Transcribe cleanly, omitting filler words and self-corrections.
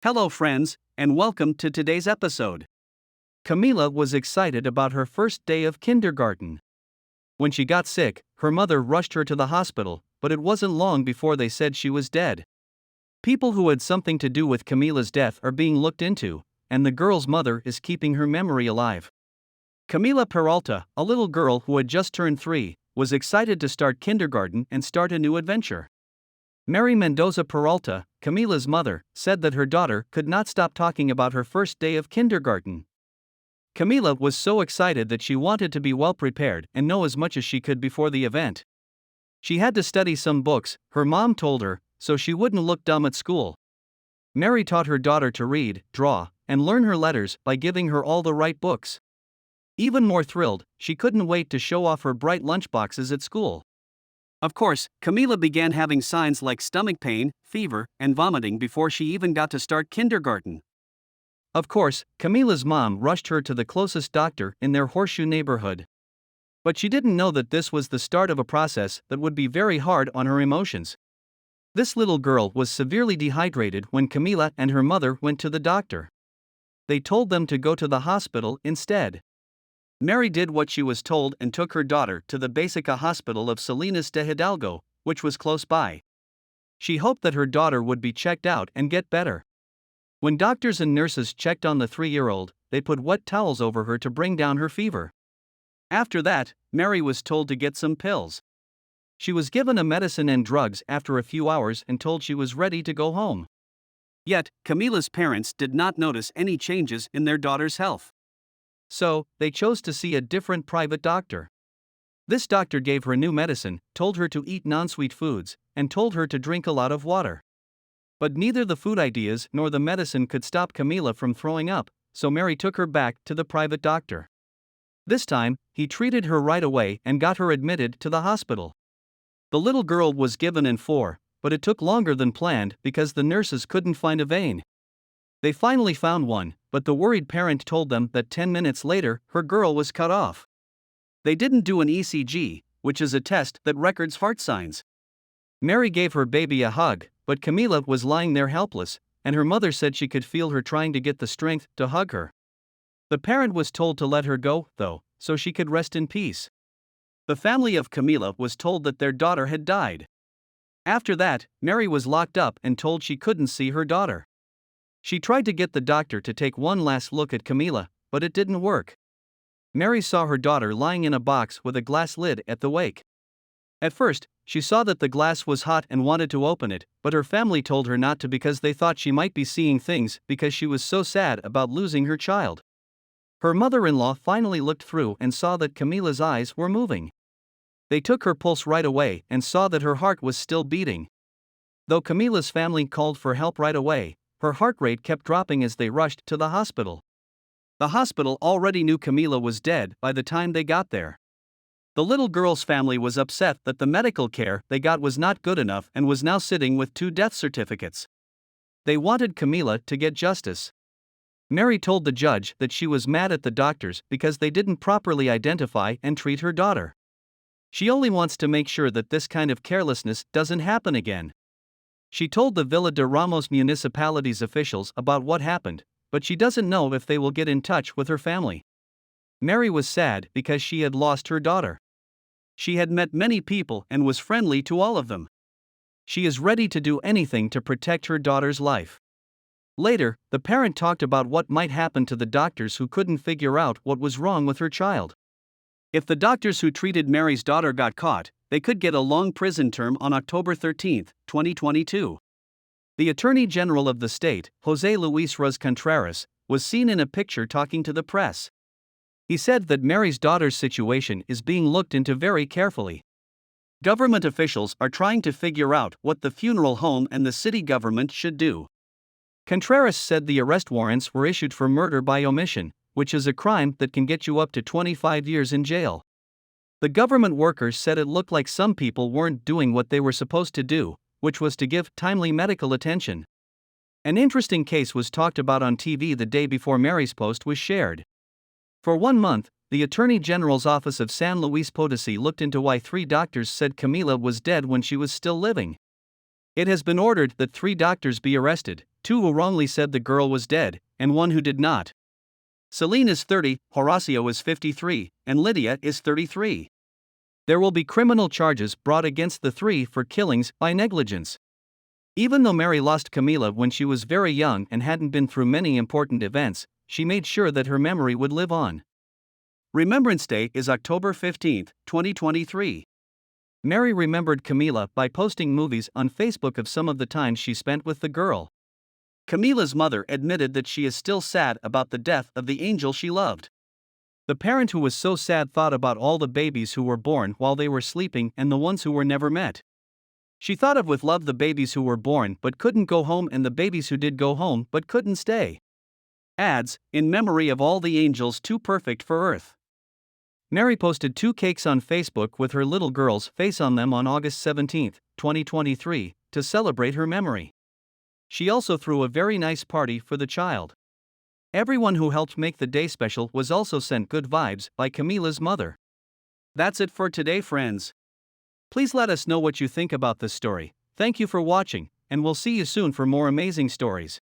Hello, friends, and welcome to today's episode. Camila was excited about her first day of kindergarten. When she got sick, her mother rushed her to the hospital, but it wasn't long before they said she was dead. People who had something to do with Camila's death are being looked into, and the girl's mother is keeping her memory alive. Camila Peralta, a little girl who had just turned 3, was excited to start kindergarten and start a new adventure. Mary Mendoza Peralta, Camila's mother, said that her daughter could not stop talking about her first day of kindergarten. Camila was so excited that she wanted to be well prepared and know as much as she could before the event. She had to study some books, her mom told her, so she wouldn't look dumb at school. Mary taught her daughter to read, draw, and learn her letters by giving her all the right books. Even more thrilled, she couldn't wait to show off her bright lunchboxes at school. Of course, Camila began having signs like stomach pain, fever, and vomiting before she even got to start kindergarten. Of course, Camila's mom rushed her to the closest doctor in their Horseshoe neighborhood. But she didn't know that this was the start of a process that would be very hard on her emotions. This little girl was severely dehydrated when Camila and her mother went to the doctor. They told them to go to the hospital instead. Mary did what she was told and took her daughter to the Basica Hospital of Salinas de Hidalgo, which was close by. She hoped that her daughter would be checked out and get better. When doctors and nurses checked on the 3-year-old, they put wet towels over her to bring down her fever. After that, Mary was told to get some pills. She was given a medicine and drugs after a few hours and told she was ready to go home. Yet, Camila's parents did not notice any changes in their daughter's health. So, they chose to see a different private doctor. This doctor gave her new medicine, told her to eat non-sweet foods, and told her to drink a lot of water. But neither the food ideas nor the medicine could stop Camila from throwing up, so Mary took her back to the private doctor. This time, he treated her right away and got her admitted to the hospital. The little girl was given N4, but it took longer than planned because the nurses couldn't find a vein. They finally found one, but the worried parent told them that 10 minutes later, her girl was cut off. They didn't do an ECG, which is a test that records heart signs. Mary gave her baby a hug, but Camila was lying there helpless, and her mother said she could feel her trying to get the strength to hug her. The parent was told to let her go, though, so she could rest in peace. The family of Camila was told that their daughter had died. After that, Mary was locked up and told she couldn't see her daughter. She tried to get the doctor to take one last look at Camila, but it didn't work. Mary saw her daughter lying in a box with a glass lid at the wake. At first, she saw that the glass was hot and wanted to open it, but her family told her not to because they thought she might be seeing things because she was so sad about losing her child. Her mother-in-law finally looked through and saw that Camila's eyes were moving. They took her pulse right away and saw that her heart was still beating. Though Camila's family called for help right away, her heart rate kept dropping as they rushed to the hospital. The hospital already knew Camila was dead by the time they got there. The little girl's family was upset that the medical care they got was not good enough and was now sitting with 2 death certificates. They wanted Camila to get justice. Mary told the judge that she was mad at the doctors because they didn't properly identify and treat her daughter. She only wants to make sure that this kind of carelessness doesn't happen again. She told the Villa de Ramos municipality's officials about what happened, but she doesn't know if they will get in touch with her family. Mary was sad because she had lost her daughter. She had met many people and was friendly to all of them. She is ready to do anything to protect her daughter's life. Later, the parent talked about what might happen to the doctors who couldn't figure out what was wrong with her child. If the doctors who treated Mary's daughter got caught, they could get a long prison term on October 13, 2022. The Attorney General of the state, José Luis Ruz Contreras, was seen in a picture talking to the press. He said that Mary's daughter's situation is being looked into very carefully. Government officials are trying to figure out what the funeral home and the city government should do. Contreras said the arrest warrants were issued for murder by omission, which is a crime that can get you up to 25 years in jail. The government workers said it looked like some people weren't doing what they were supposed to do, which was to give timely medical attention. An interesting case was talked about on TV the day before Mary's post was shared. For 1 month, the Attorney General's office of San Luis Potosí looked into why 3 doctors said Camila was dead when she was still living. It has been ordered that 3 doctors be arrested, 2 who wrongly said the girl was dead, and 1 who did not. Celine is 30, Horacio is 53, and Lydia is 33. There will be criminal charges brought against the 3 for killings by negligence. Even though Mary lost Camila when she was very young and hadn't been through many important events, she made sure that her memory would live on. Remembrance Day is October 15, 2023. Mary remembered Camila by posting movies on Facebook of some of the time she spent with the girl. Camila's mother admitted that she is still sad about the death of the angel she loved. The parent who was so sad thought about all the babies who were born while they were sleeping and the ones who were never met. She thought of with love the babies who were born but couldn't go home and the babies who did go home but couldn't stay. Adds, in memory of all the angels too perfect for earth. Mary posted 2 cakes on Facebook with her little girl's face on them on August 17, 2023, to celebrate her memory. She also threw a very nice party for the child. Everyone who helped make the day special was also sent good vibes by Camila's mother. That's it for today, friends. Please let us know what you think about this story. Thank you for watching, and we'll see you soon for more amazing stories.